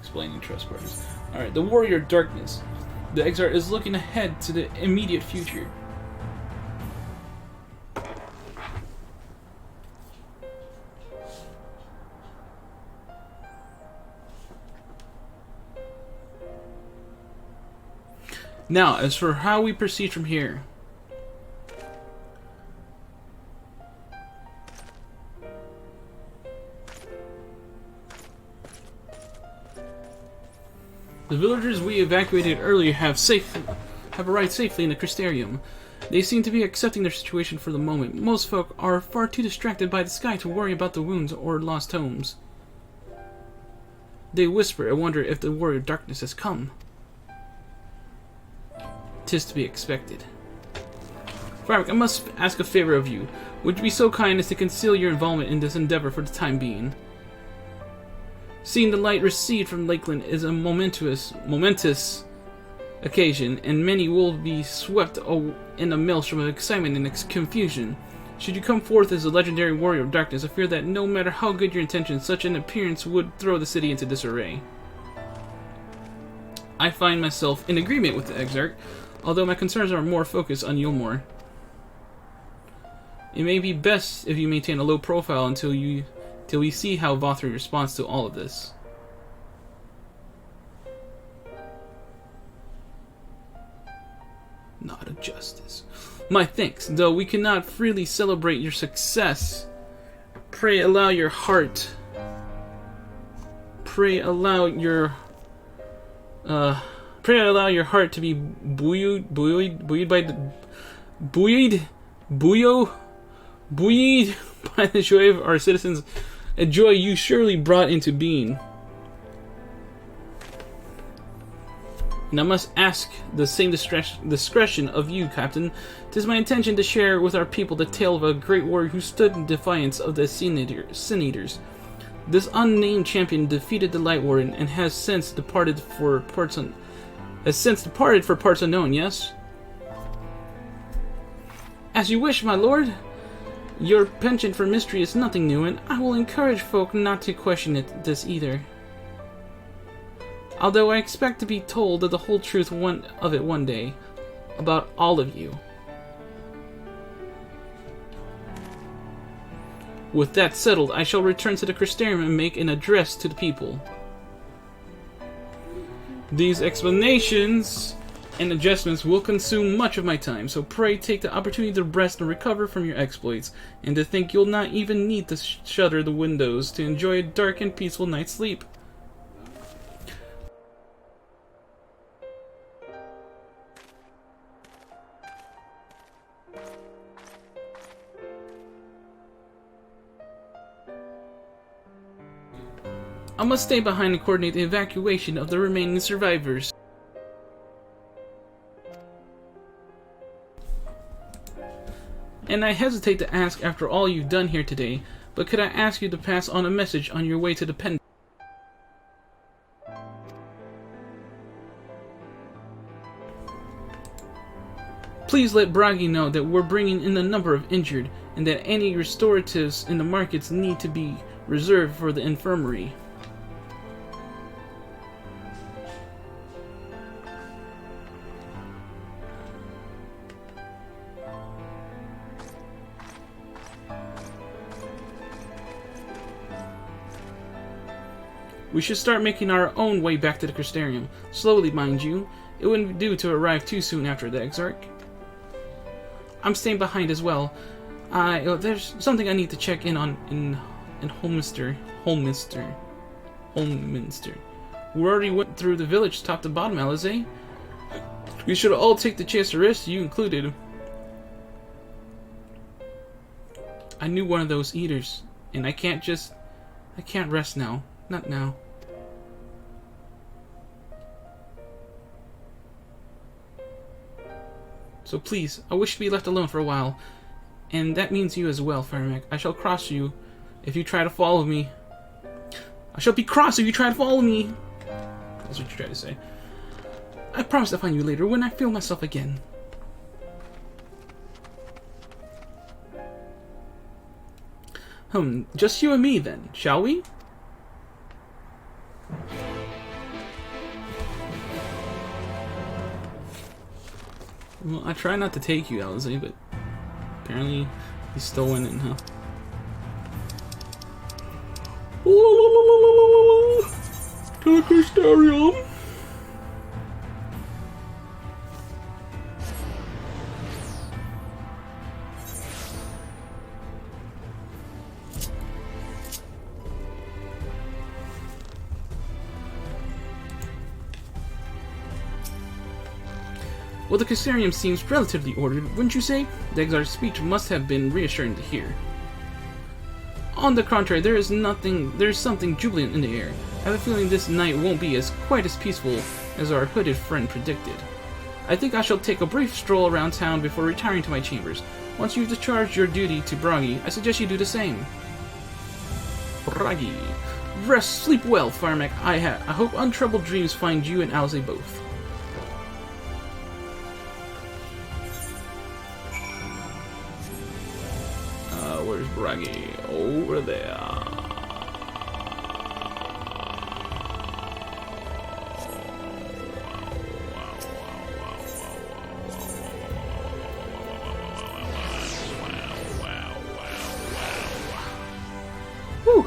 explaining trust parties. Alright, the Warrior of Darkness. The Exarch is looking ahead to the immediate future. Now, as for how we proceed from here. The villagers we evacuated earlier have arrived safely in the Crystarium. They seem to be accepting their situation for the moment. Most folk are far too distracted by the sky to worry about the wounds or lost homes. They whisper and wonder if the Warrior of Darkness has come. 'Tis to be expected. Firemac, I must ask a favor of you. Would you be so kind as to conceal your involvement in this endeavor for the time being? Seeing the light recede from Lakeland is a momentous occasion, and many will be swept in a maelstrom of excitement and confusion. Should you come forth as a legendary Warrior of Darkness, I fear that no matter how good your intentions, such an appearance would throw the city into disarray. I find myself in agreement with the Exarch, although my concerns are more focused on Eulmore. It may be best if you maintain a low profile until we see how Vothri responds to all of this. Not a justice. My thanks, though we cannot freely celebrate your success. Pray allow your heart. Pray allow your heart to be buoyed by the joy of our citizens, a joy you surely brought into being. And I must ask the same discretion of you, Captain. 'Tis my intention to share with our people the tale of a great warrior who stood in defiance of the Sin Eaters. This unnamed champion defeated the Light Warden and has since departed for parts unknown, yes? As you wish, my lord. Your penchant for mystery is nothing new, and I will encourage folk not to question this either. Although I expect to be told the whole truth of it one day, about all of you. With that settled, I shall return to the Crystarium and make an address to the people. These explanations and adjustments will consume much of my time, so pray take the opportunity to rest and recover from your exploits, and to think you'll not even need to shutter the windows to enjoy a dark and peaceful night's sleep. I must stay behind and coordinate the evacuation of the remaining survivors. And I hesitate to ask after all you've done here today, but could I ask you to pass on a message on your way to the Pendants? Please let Bragi know that we're bringing in a number of injured, and that any restoratives in the markets need to be reserved for the infirmary. We should start making our own way back to the Crystarium. Slowly, mind you. It wouldn't do to arrive too soon after the Exarch. I'm staying behind as well. There's something I need to check in on in Holminster. We already went through the village top to bottom, Alize. We should all take the chance to rest, you included. I knew one of those eaters, and I can't rest now. Not now. So please, I wish to be left alone for a while. And that means you as well, Firemac. I shall cross you if you try to follow me. I shall be cross if you try to follow me. That's what you tried to say. I promise to find you later when I feel myself again. Just you and me then, shall we? Well, I try not to take you, Alizé, but apparently he's still winning, huh? Telecrystarium. Well, the Caesarium seems relatively ordered, wouldn't you say? The Exarch's speech must have been reassuring to hear. On the contrary, there is something jubilant in the air. I have a feeling this night won't be quite as peaceful as our hooded friend predicted. I think I shall take a brief stroll around town before retiring to my chambers. Once you've discharged your duty to Bragi, I suggest you do the same. Bragi. Rest, sleep well, Firemac. I hope untroubled dreams find you and Alizé both. Where's Bragi? Over there. Whew.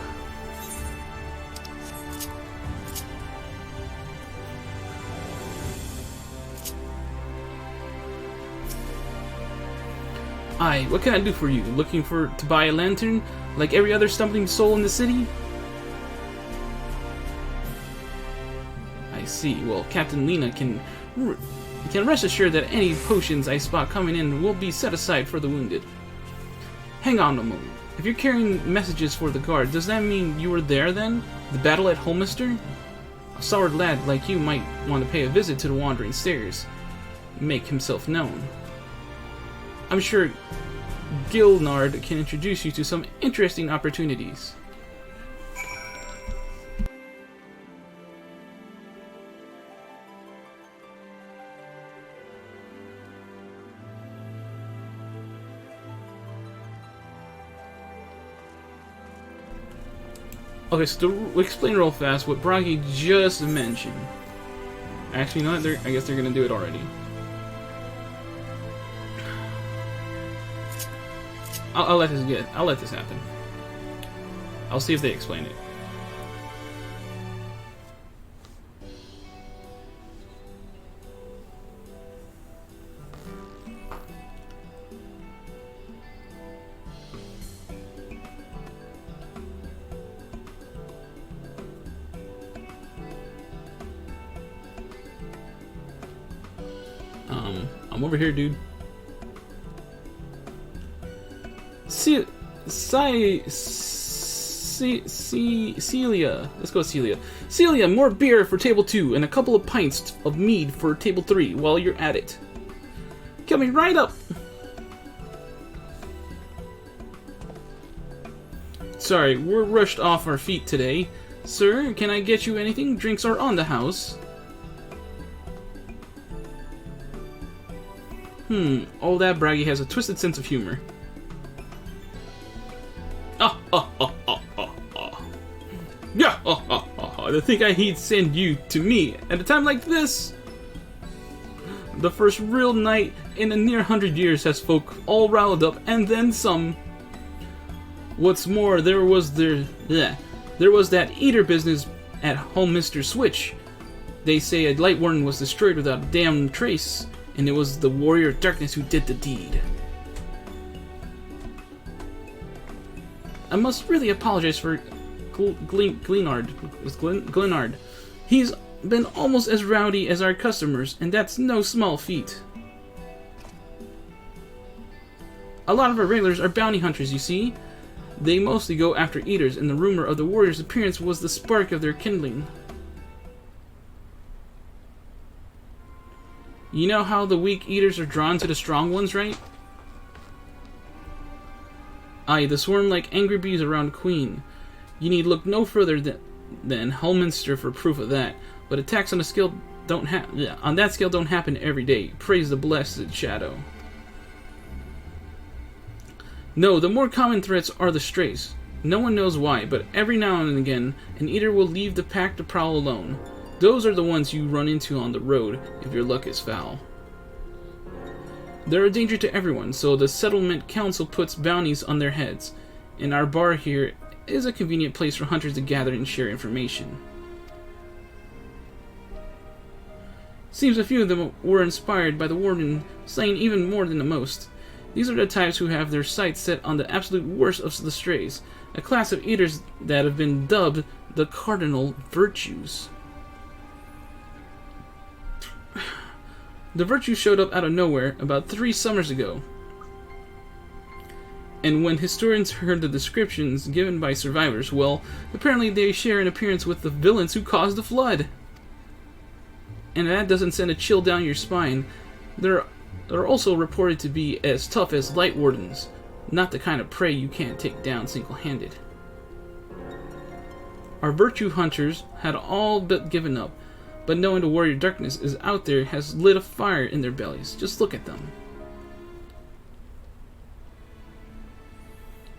Aye, what can I do for you? Looking to buy a lantern, like every other stumbling soul in the city? I see. Well, Captain Lena can rest assured that any potions I spot coming in will be set aside for the wounded. Hang on a moment. If you're carrying messages for the guard, does that mean you were there then? The battle at Holminster? A soured lad like you might want to pay a visit to the Wandering Stairs. Make himself known. I'm sure Gilnard can introduce you to some interesting opportunities. Okay, so to explain real fast what Bragi just mentioned. Actually, no, I guess they're gonna do it already. I'll let this happen. I'll see if they explain it. I'm over here, dude. Celia. Let's go, Celia. Celia, more beer for table 2 and a couple of pints of mead for table 3 while you're at it. Coming right up. Sorry, we're rushed off our feet today. Sir, can I get you anything? Drinks are on the house. Oh, that Bragi has a twisted sense of humor. Yeah, to think he'd send you to me at a time like this. The first real night in a near 100 years has folk all riled up, and then some. What's more, there was that eater business at Holminster Switch. They say a light warden was destroyed without a damn trace, and it was the warrior of darkness who did the deed. I must really apologize for Glenard. He's been almost as rowdy as our customers, and that's no small feat. A lot of our regulars are bounty hunters, you see. They mostly go after eaters, and the rumor of the warrior's appearance was the spark of their kindling. You know how the weak eaters are drawn to the strong ones, right? Aye, the swarm like angry bees around Queen. You need look no further than Holminster for proof of that. But attacks on that scale don't happen every day. Praise the blessed Shadow. No, the more common threats are the strays. No one knows why, but every now and again, an eater will leave the pack to prowl alone. Those are the ones you run into on the road if your luck is foul. They're a danger to everyone, so the Settlement Council puts bounties on their heads, and our bar here is a convenient place for hunters to gather and share information. Seems a few of them were inspired by the Warden, slaying even more than the most. These are the types who have their sights set on the absolute worst of the strays, a class of eaters that have been dubbed the Cardinal Virtues. The Virtues showed up out of nowhere about 3 summers ago. And when historians heard the descriptions given by survivors, well, apparently they share an appearance with the villains who caused the flood. And that doesn't send a chill down your spine. They're also reported to be as tough as Light Wardens, not the kind of prey you can't take down single-handed. Our Virtue Hunters had all but given up, but knowing the Warrior Darkness is out there has lit a fire in their bellies. Just look at them.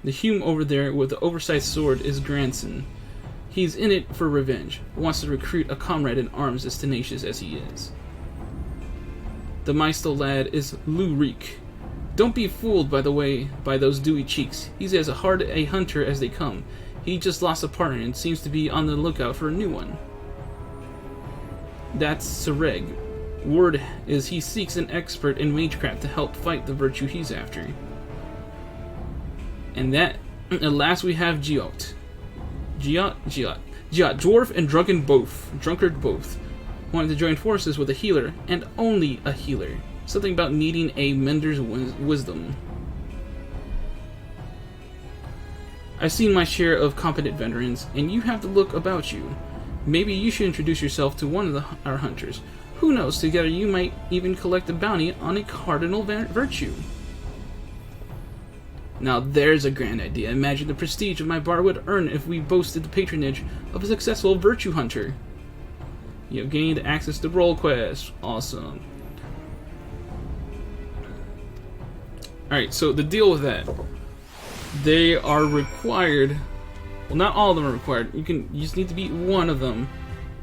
The Hume over there with the oversized sword is Granson. He's in it for revenge, wants to recruit a comrade in arms as tenacious as he is. The Meister lad is Lurik. Don't be fooled by those dewy cheeks. He's as hard a hunter as they come. He just lost a partner and seems to be on the lookout for a new one. That's Sereg. Word is he seeks an expert in magecraft to help fight the Virtue he's after. And at last we have Giot, dwarf and drunkard both, wanted to join forces with a healer, and only a healer. Something about needing a mentor's wisdom. I've seen my share of competent veterans, and you have the look about you. Maybe you should introduce yourself to one of our hunters. Who knows, together you might even collect a bounty on a Cardinal Virtue. Now there's a grand idea. Imagine the prestige of my bar would earn if we boasted the patronage of a successful Virtue Hunter. You have gained access to roll quests. Awesome. Alright, so the deal with that. They are required. Well, not all of them are required. You just need to beat one of them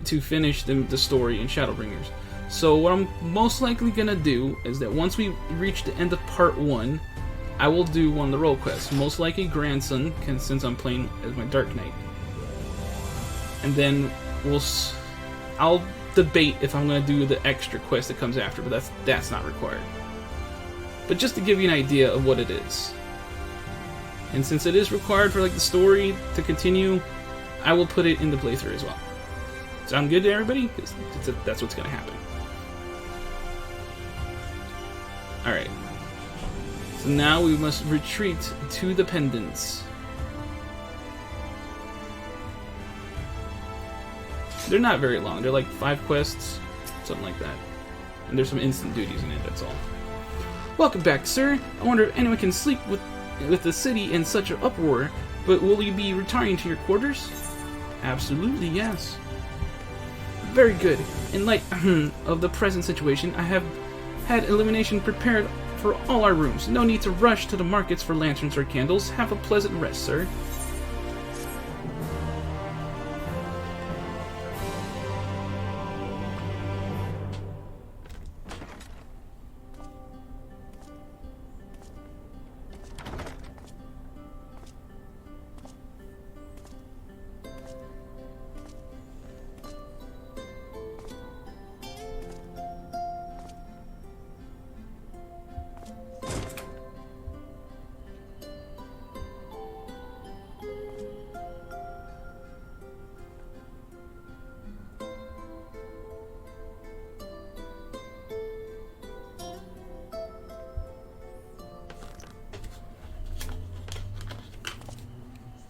to finish the story in Shadowbringers. So what I'm most likely gonna do is that once we reach the end of part 1, I will do one of the role quests, most likely Grandson, since I'm playing as my Dark Knight. And then I'll debate if I'm going to do the extra quest that comes after, but that's not required. But just to give you an idea of what it is. And since it is required for the story to continue, I will put it in the playthrough as well. Sound good to everybody? Because that's what's going to happen. Alright. So now we must retreat to the Pendants. They're not very long. They're like 5 quests, something like that. And there's some instant duties in it, that's all. Welcome back, sir. I wonder if anyone can sleep with the city in such an uproar, but will you be retiring to your quarters? Absolutely, yes. Very good. In light of the present situation, I have had illumination prepared for all our rooms. No need to rush to the markets for lanterns or candles. Have a pleasant rest, sir.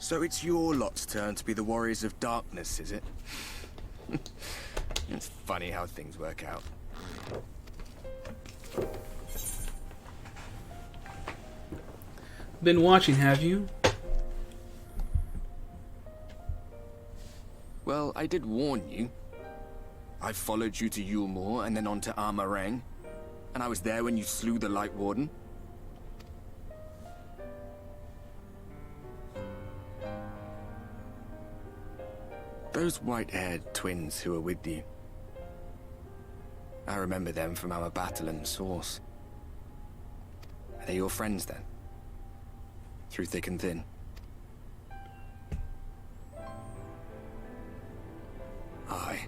So it's your lot's turn to be the Warriors of Darkness, is it? It's funny how things work out. Been watching, have you? Well, I did warn you. I followed you to Eulmore and then on to Armarang. And I was there when you slew the Light Warden. Those white-haired twins who were with you. I remember them from our battle in the Source. Are they your friends then? Through thick and thin? Aye.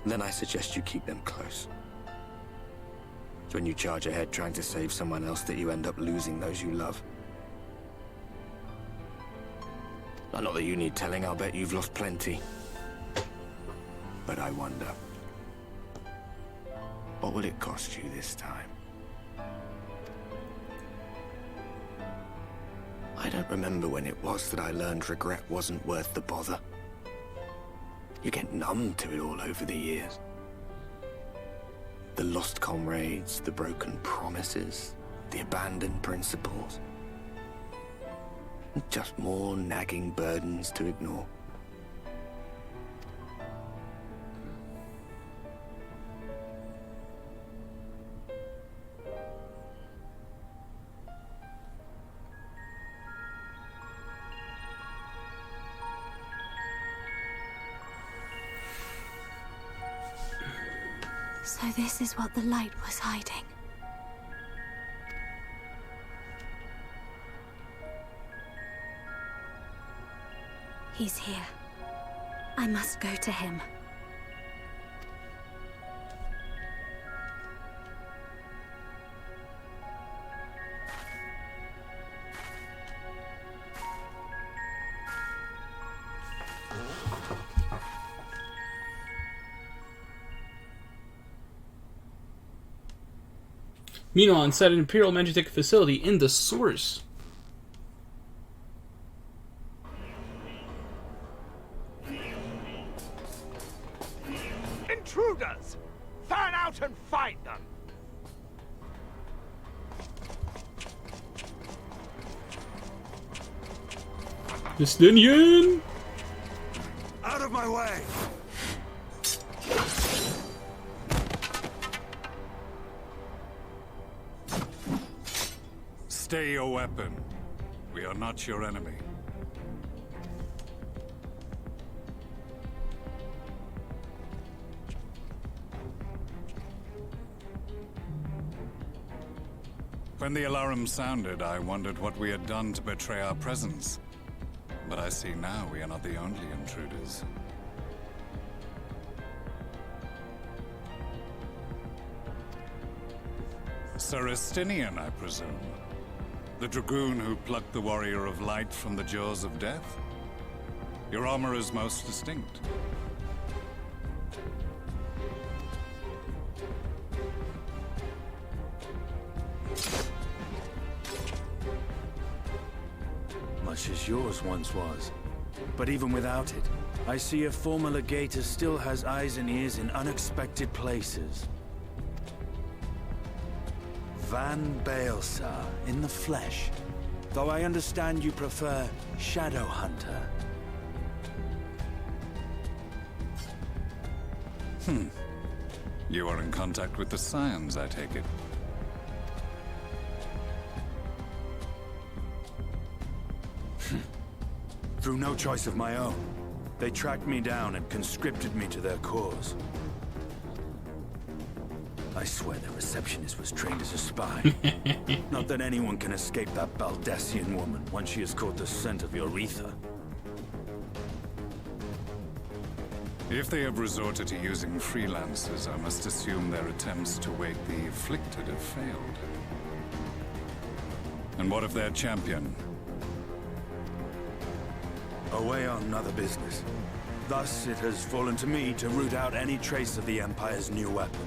Then I suggest you keep them close. It's when you charge ahead trying to save someone else that you end up losing those you love. Not that you need telling, I'll bet you've lost plenty. But I wonder, what will it cost you this time? I don't remember when it was that I learned regret wasn't worth the bother. You get numb to it all over the years. The lost comrades, the broken promises, the abandoned principles. Just more nagging burdens to ignore. So this is what the light was hiding. He's here. I must go to him. Meanwhile, inside an Imperial Magitech facility in the Source. Intruders! Fan out and fight them! Justinian! Out of my way! Stay your weapon. We are not your enemy. When the alarm sounded, I wondered what we had done to betray our presence. But I see now we are not the only intruders. Sir Estinian, I presume. The dragoon who plucked the Warrior of Light from the jaws of death? Your armor is most distinct. Much as yours once was. But even without it, I see a former legator still has eyes and ears in unexpected places. Van Baelsar, in the flesh. Though I understand you prefer Shadow Hunter. You are in contact with the Scions, I take it. Through no choice of my own, they tracked me down and conscripted me to their cause. I swear the receptionist was trained as a spy. Not that anyone can escape that Baldassian woman once she has caught the scent of your ether. If they have resorted to using freelancers, I must assume their attempts to wake the afflicted have failed. And what of their champion? Away on other business. Thus, it has fallen to me to root out any trace of the Empire's new weapon.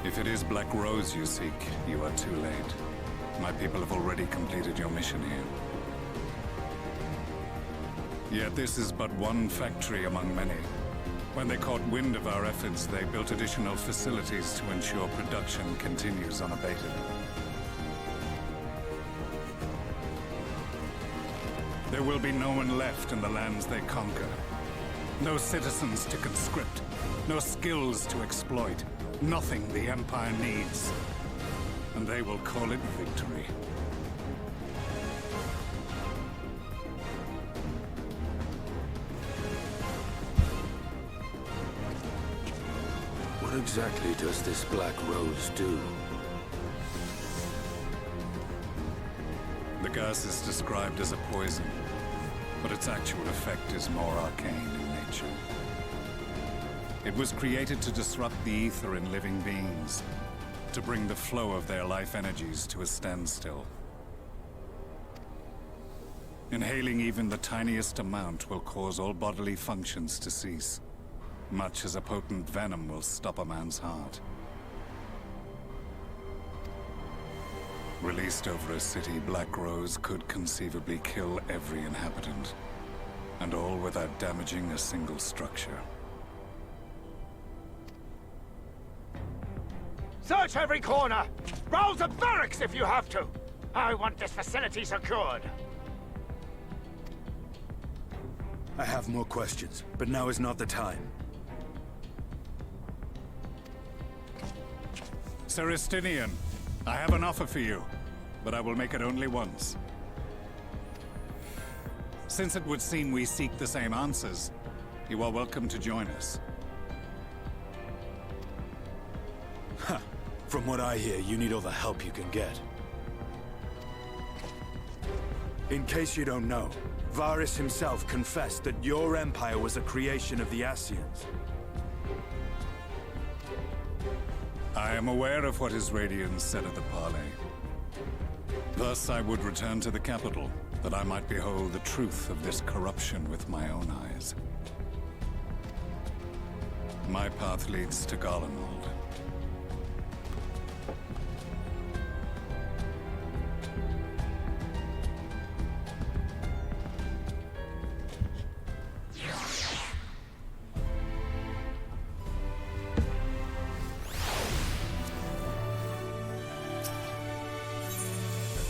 If it is Black Rose you seek, you are too late. My people have already completed your mission here. Yet this is but one factory among many. When they caught wind of our efforts, they built additional facilities to ensure production continues unabated. There will be no one left in the lands they conquer. No citizens to conscript. No skills to exploit. Nothing the Empire needs. And they will call it victory. What exactly does this black rose do? The gas is described as a poison, but its actual effect is more arcane in nature. It was created to disrupt the ether in living beings, to bring the flow of their life energies to a standstill. Inhaling even the tiniest amount will cause all bodily functions to cease, much as a potent venom will stop a man's heart. Released over a city, Black Rose could conceivably kill every inhabitant, and all without damaging a single structure. Search every corner! Rouse the barracks if you have to! I want this facility secured! I have more questions, but now is not the time. Sir Estinian, I have an offer for you, but I will make it only once. Since it would seem we seek the same answers, you are welcome to join us. Ha! From what I hear, you need all the help you can get. In case you don't know, Varys himself confessed that your empire was a creation of the Ascians. I am aware of what his Radiance said at the parley. Thus, I would return to the capital, that I might behold the truth of this corruption with my own eyes. My path leads to Garlemald.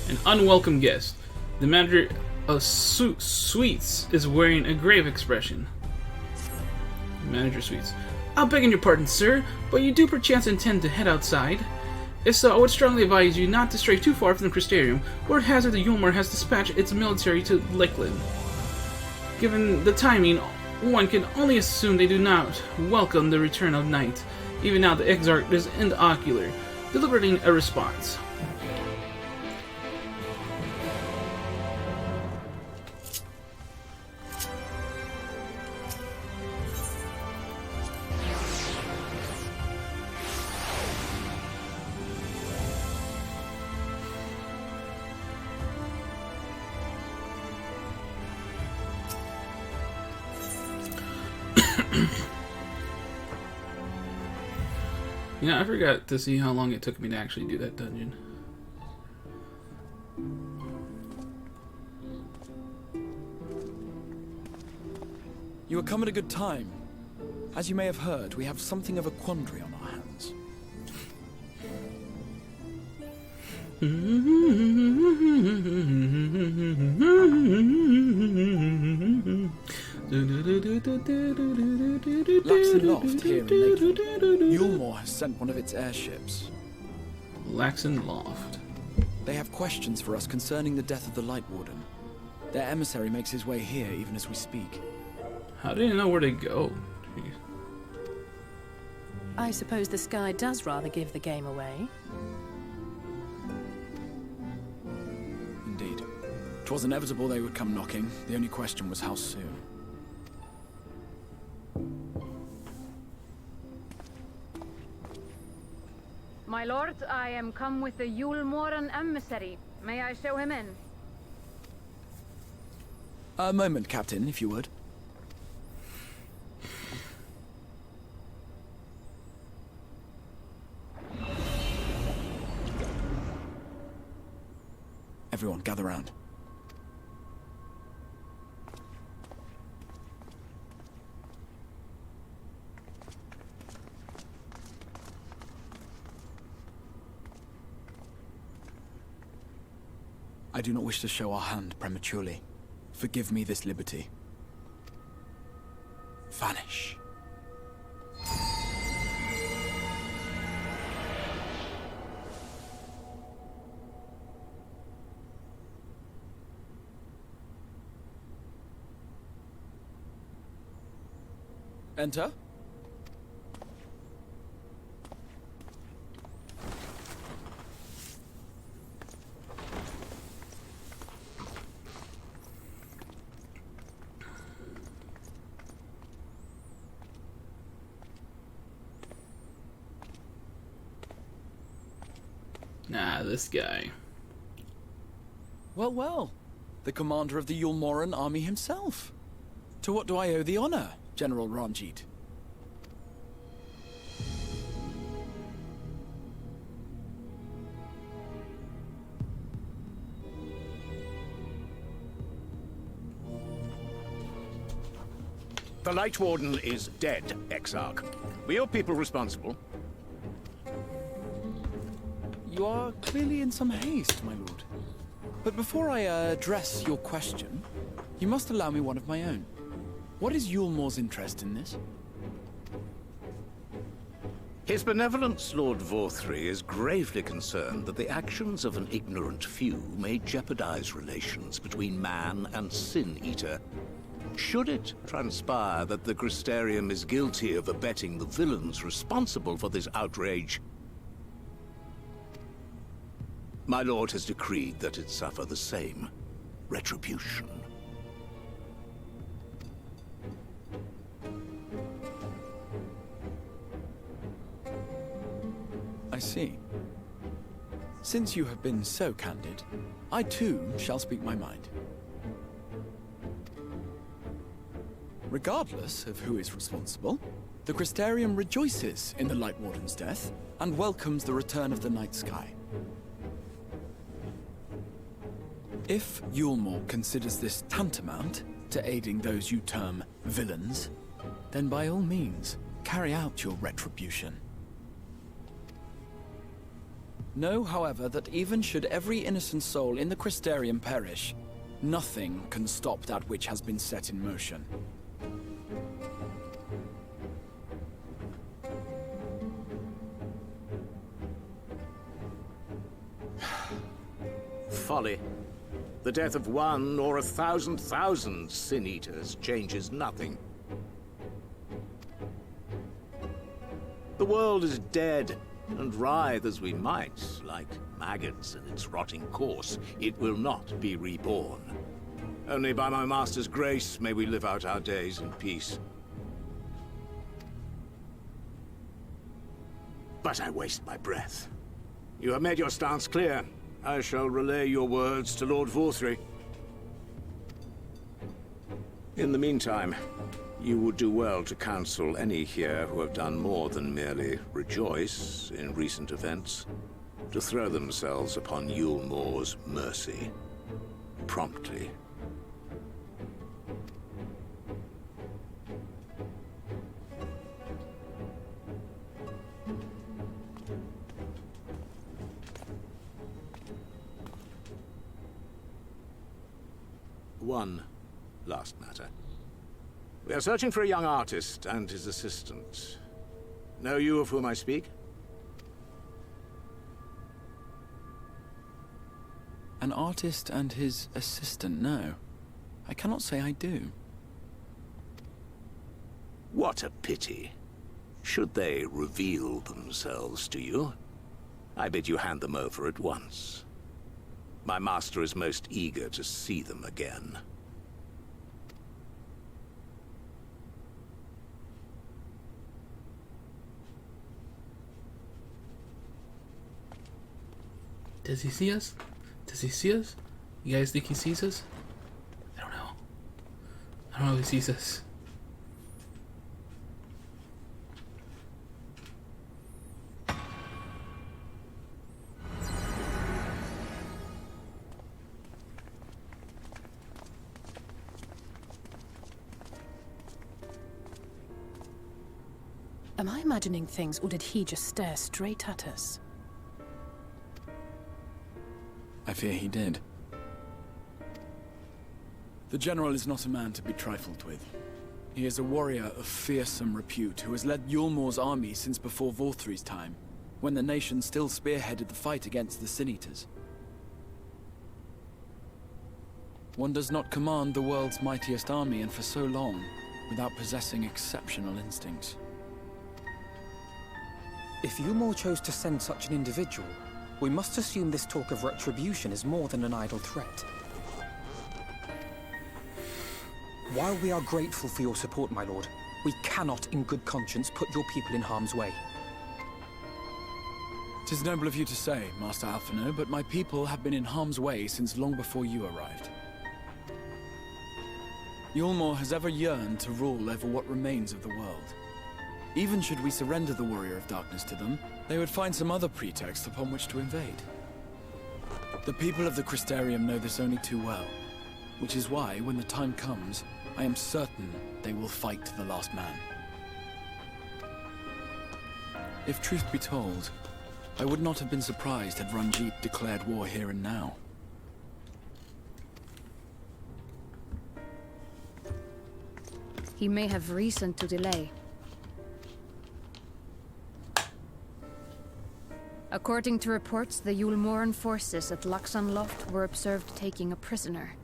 An unwelcome guest. The manager of Suites is wearing a grave expression. Manager Suites. I'll beg your pardon, sir, but you do perchance intend to head outside? If so, I would strongly advise you not to stray too far from the Crystarium, where Hazard of Eulmore has dispatched its military to Lakeland. Given the timing, one can only assume they do not welcome the return of night. Even now, the Exarch is inocular, deliberating a response. Yeah, I forgot to see how long it took me to actually do that dungeon. You have come at a good time. As you may have heard, we have something of a quandary on our hands. Laxon Loft here in Lakeland. Eulmore has sent one of its airships. Laxon Loft. They have questions for us concerning the death of the Light Warden. Their emissary makes his way here even as we speak. How do you know where to go? Jeez. I suppose the sky does rather give the game away. Indeed. 'Twas inevitable they would come knocking. The only question was how soon. My lord, I am come with the Eulmoran emissary. May I show him in? A moment, Captain, if you would. Everyone, gather round. I do not wish to show our hand prematurely. Forgive me this liberty. Vanish. Enter. Nah, this guy. Well, well. The commander of the Eulmoran army himself. To what do I owe the honor, General Ranjit? The Light Warden is dead, Exarch. Were your people responsible? You are clearly in some haste, my lord. But before I address your question, you must allow me one of my own. What is Eulmore's interest in this? His benevolence, Lord Vorthry, is gravely concerned that the actions of an ignorant few may jeopardize relations between man and Sin Eater. Should it transpire that the Crystarium is guilty of abetting the villains responsible for this outrage, my lord has decreed that it suffer the same retribution. I see. Since you have been so candid, I too shall speak my mind. Regardless of who is responsible, the Crystarium rejoices in the Light Warden's death and welcomes the return of the night sky. If Eulmore considers this tantamount to aiding those you term villains, then by all means, carry out your retribution. Know, however, that even should every innocent soul in the Crystarium perish, nothing can stop that which has been set in motion. Folly. The death of one or 1,000,000 Sin Eaters changes nothing. The world is dead, and writhe as we might, like maggots in its rotting course, it will not be reborn. Only by my master's grace may we live out our days in peace. But I waste my breath. You have made your stance clear. I shall relay your words to Lord Vorthry. In the meantime, you would do well to counsel any here who have done more than merely rejoice in recent events, to throw themselves upon Eulmore's mercy, promptly. One last matter. We are searching for a young artist and his assistant. Know you of whom I speak? An artist and his assistant, no. I cannot say I do. What a pity. Should they reveal themselves to you, I bid you hand them over at once. My master is most eager to see them again. Does he see us? Does he see us? You guys think he sees us? I don't know. I don't know if he sees us. Am I imagining things, or did he just stare straight at us? I fear he did. The General is not a man to be trifled with. He is a warrior of fearsome repute who has led Eulmore's army since before Vorthry's time, when the nation still spearheaded the fight against the Sin Eaters. One does not command the world's mightiest army, and for so long, without possessing exceptional instincts. If Eulmore chose to send such an individual, we must assume this talk of retribution is more than an idle threat. While we are grateful for your support, my lord, we cannot in good conscience put your people in harm's way. 'Tis noble of you to say, Master Alphino, but my people have been in harm's way since long before you arrived. Eulmore has ever yearned to rule over what remains of the world. Even should we surrender the Warrior of Darkness to them, they would find some other pretext upon which to invade. The people of the Crystarium know this only too well, which is why, when the time comes, I am certain they will fight to the last man. If truth be told, I would not have been surprised had Ranjit declared war here and now. He may have reason to delay. According to reports, the Eulmoran forces at Luxon Loft were observed taking a prisoner.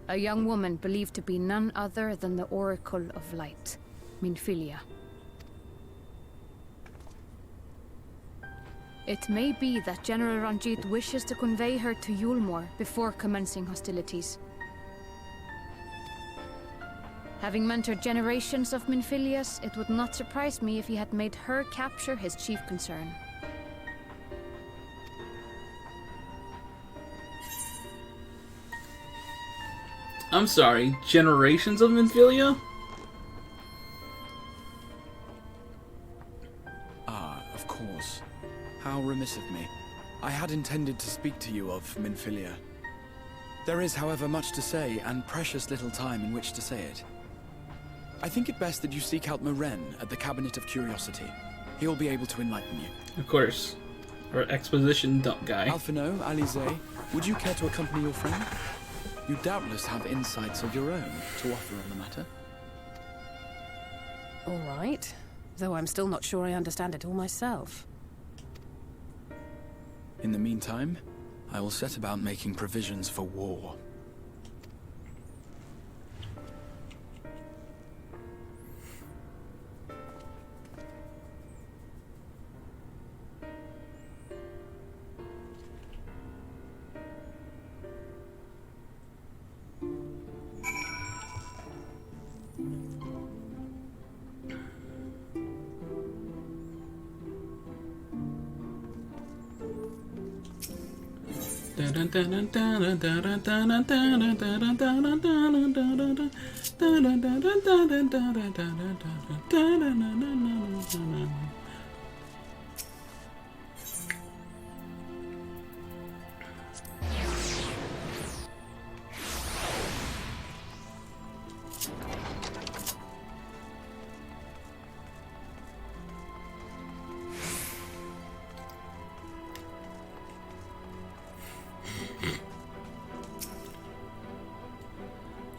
A young woman believed to be none other than the Oracle of Light, Minfilia. It may be that General Ranjit wishes to convey her to Eulmore before commencing hostilities. Having mentored generations of Minfilias, it would not surprise me if he had made her capture his chief concern. I'm sorry, generations of Minfilia? Ah, of course. How remiss of me. I had intended to speak to you of Minfilia. There is, however, much to say, and precious little time in which to say it. I think it best that you seek out Moren at the Cabinet of Curiosity. He will be able to enlighten you. Of course. Our exposition dump guy. Alphino, Alize, would you care to accompany your friend? You doubtless have insights of your own to offer on the matter. All right. Though I'm still not sure I understand it all myself. In the meantime, I will set about making provisions for war.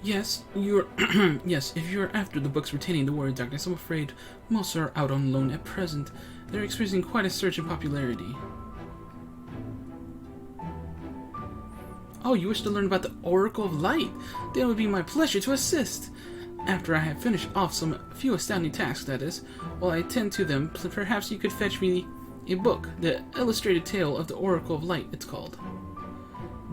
Yes, you're yes, if you're after the books retaining the Warrior of Darkness, I'm afraid most are out on loan at present. They're experiencing quite a surge in popularity. Oh, you wish to learn about the Oracle of Light? Then it would be my pleasure to assist. After I have finished off some few astounding tasks, that is, while I attend to them, perhaps you could fetch me a book, the Illustrated Tale of the Oracle of Light, it's called.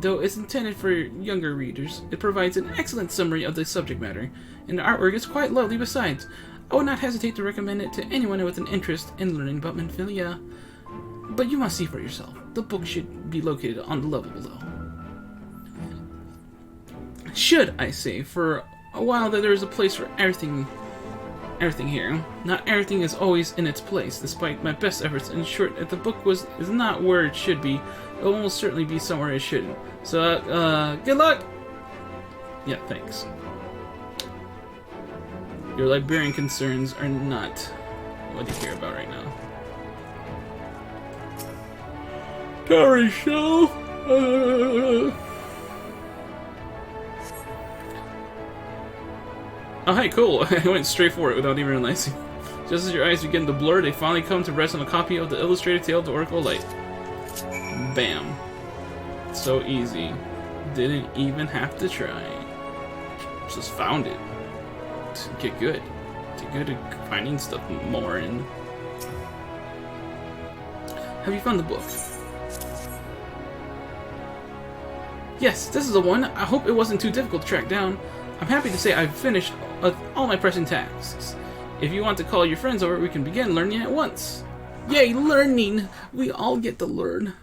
Though it's intended for younger readers, it provides an excellent summary of the subject matter, and the artwork is quite lovely besides. I would not hesitate to recommend it to anyone with an interest in learning about Minfilia. But you must see for yourself. The book should be located on the level below. Should, I say, for a while that there is a place for everything here. Not everything is always in its place, despite my best efforts. In short, if the book is not where it should be, it will almost certainly be somewhere it shouldn't. So, good luck! Yeah, thanks. Your librarian concerns are not what you care about right now. Sorry, shelf! Oh, hey, cool. I went straight for it without even realizing. Just as your eyes begin to blur, they finally come to rest on a copy of the Illustrated Tale of the Oracle of Light. Bam. So easy. Didn't even have to try. Just found it. To get good. To get good at finding stuff more in. Have you found the book? Yes, this is the one. I hope it wasn't too difficult to track down. I'm happy to say I've finished all my pressing tasks. If you want to call your friends over, we can begin learning at once. Yay, learning! We all get to learn.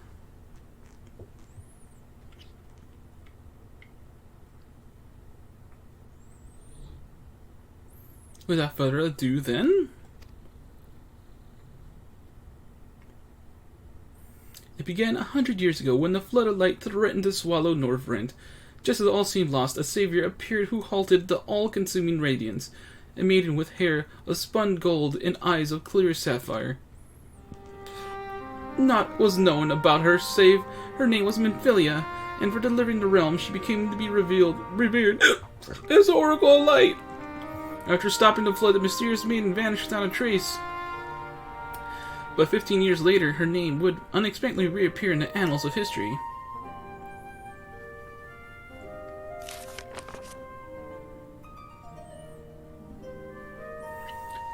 Without further ado, then, it began 100 years ago when the flood of light threatened to swallow Northrend. Just as all seemed lost, a savior appeared who halted the all-consuming radiance, a maiden with hair of spun gold and eyes of clear sapphire. Naught was known about her, save her name was Minfilia, and for delivering the realm, she became to be revered as Oracle of Light. After stopping the flood, the mysterious maiden vanished without a trace. But 15 years later, her name would unexpectedly reappear in the annals of history.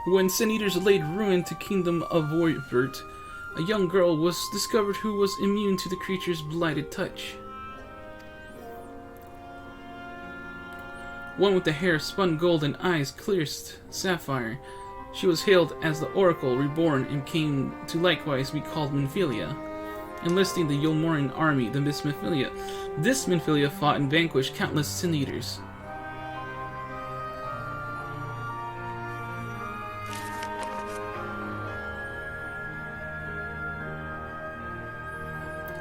When Sin Eaters laid ruin to kingdom of Voivert, a young girl was discovered who was immune to the creature's blighted touch. One with the hair spun gold and eyes clearest sapphire. She was hailed as the Oracle Reborn and came to likewise be called Minfilia. Enlisting the Eulmorean army, this Minfilia fought and vanquished countless Sin Eaters.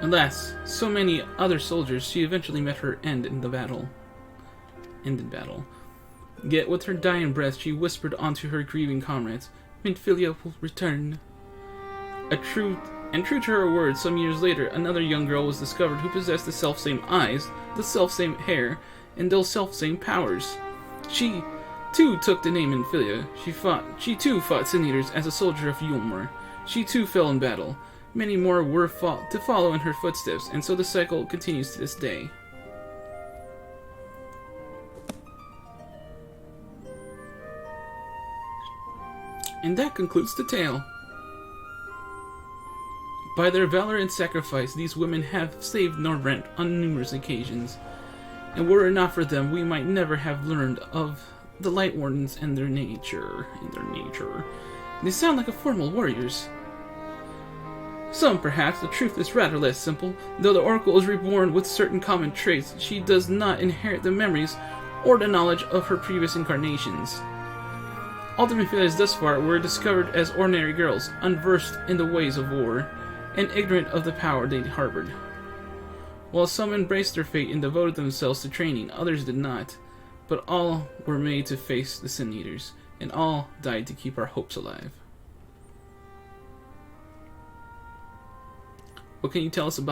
Alas, so many other soldiers, she eventually met her end in battle. Yet with her dying breath, she whispered onto her grieving comrades, "Minfilia will return." True to her words, some years later, another young girl was discovered who possessed the selfsame eyes, the selfsame hair, and those selfsame powers. She, too, took the name Minfilia. She too fought Sin Eaters as a soldier of Eulmore. She too fell in battle. Many more were to follow in her footsteps, and so the cycle continues to this day. And that concludes the tale. By their valor and sacrifice, these women have saved Northrend on numerous occasions, and were it not for them, we might never have learned of the Light Wardens and their nature. They sound like a formal warriors. Some, perhaps, the truth is rather less simple. Though the Oracle is reborn with certain common traits, she does not inherit the memories or the knowledge of her previous incarnations. All the Minfilias thus far were discovered as ordinary girls, unversed in the ways of war, and ignorant of the power they harbored. While some embraced their fate and devoted themselves to training, others did not, but all were made to face the Sin Eaters, and all died to keep our hopes alive. What can you tell us of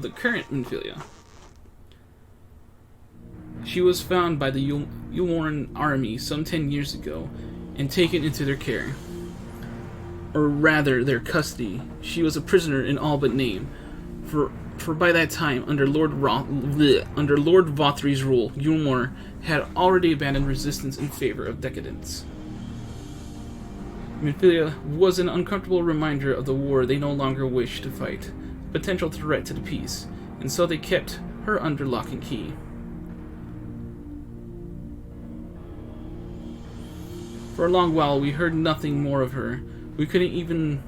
the current Minfilia? She was found by the Eulmorean army some 10 years ago and taken into their care. Or rather, their custody. She was a prisoner in all but name. For by that time, under Lord Vothry's rule, Eulmore had already abandoned resistance in favor of decadence. Minfilia was an uncomfortable reminder of the war they no longer wished to fight, a potential threat to the peace, and so they kept her under lock and key. For a long while, we heard nothing more of her. We couldn't even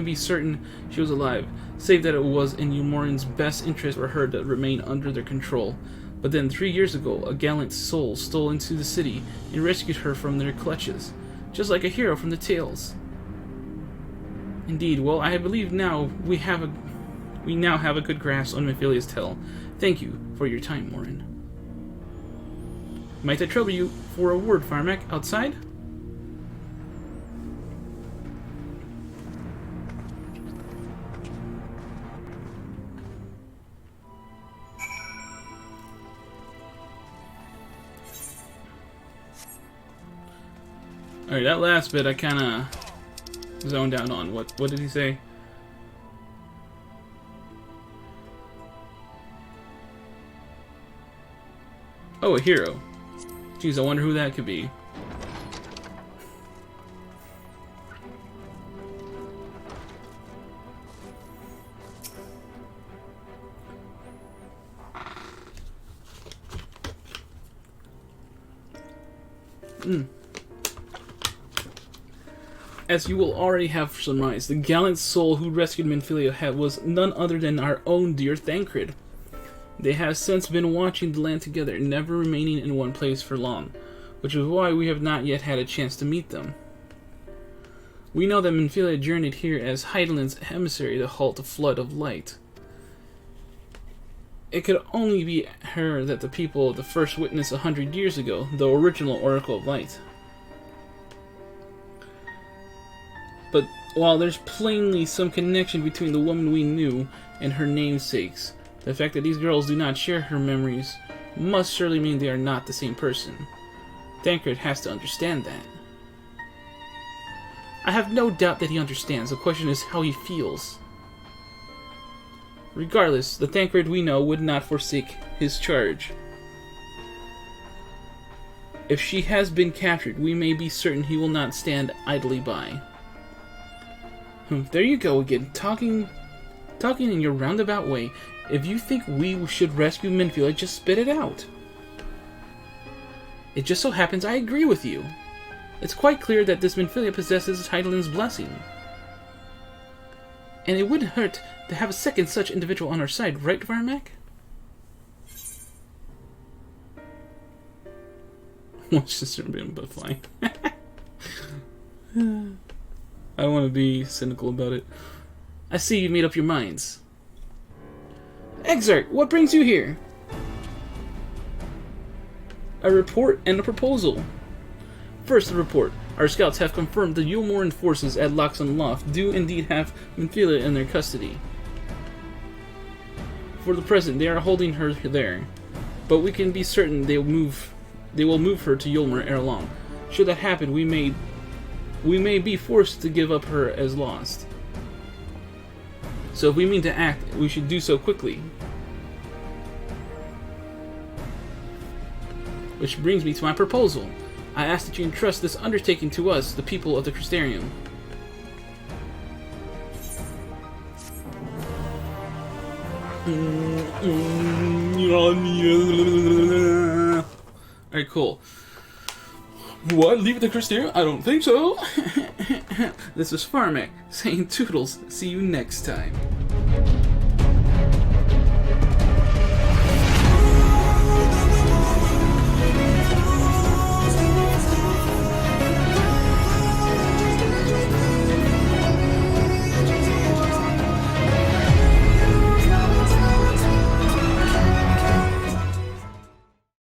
be certain she was alive, save that it was in Eulmoreans' best interest for her to remain under their control. But then, 3 years ago, a gallant soul stole into the city and rescued her from their clutches, just like a hero from the tales. Indeed, well, I believe now we now have a good grasp on Minfilia's tale. Thank you for your time, Warren. Might I trouble you for a word, Firemac, outside? Alright, that last bit I kinda zoned out on. What did he say? Oh, a hero. Jeez, I wonder who that could be. As you will already have surmised, the gallant soul who rescued Minfilia was none other than our own dear Thancred. They have since been watching the land together, never remaining in one place for long, which is why we have not yet had a chance to meet them. We know that Minfilia journeyed here as Heidelin's emissary to halt the flood of light. It could only be her that the people of the first witnessed 100 years ago, the original Oracle of Light. But while there's plainly some connection between the woman we knew and her namesakes, the fact that these girls do not share her memories must surely mean they are not the same person. Thancred has to understand that. I have no doubt that he understands. The question is how he feels. Regardless, the Thancred we know would not forsake his charge. If she has been captured, we may be certain he will not stand idly by. There you go again, talking in your roundabout way. If you think we should rescue Minfilia, just spit it out. It just so happens I agree with you. It's quite clear that this Minfilia possesses Heidelin's blessing. And it wouldn't hurt to have a second such individual on our side, right, Firemac? Watch this being butterfly. I don't want to be cynical about it. I see you made up your minds. Exarch, what brings you here? A report and a proposal. First, the report. Our scouts have confirmed the Eulmoran forces at Loxon Loft do indeed have Minfilia in their custody. For the present, they are holding her there, but we can be certain they will move her to Eulmore ere long. Should that happen, we may be forced to give up her as lost. So if we mean to act, we should do so quickly. Which brings me to my proposal. I ask that you entrust this undertaking to us, the people of the Crystarium. Alright, cool. What? Leave it to Crystarium? I don't think so. This is Firemac saying toodles. See you next time.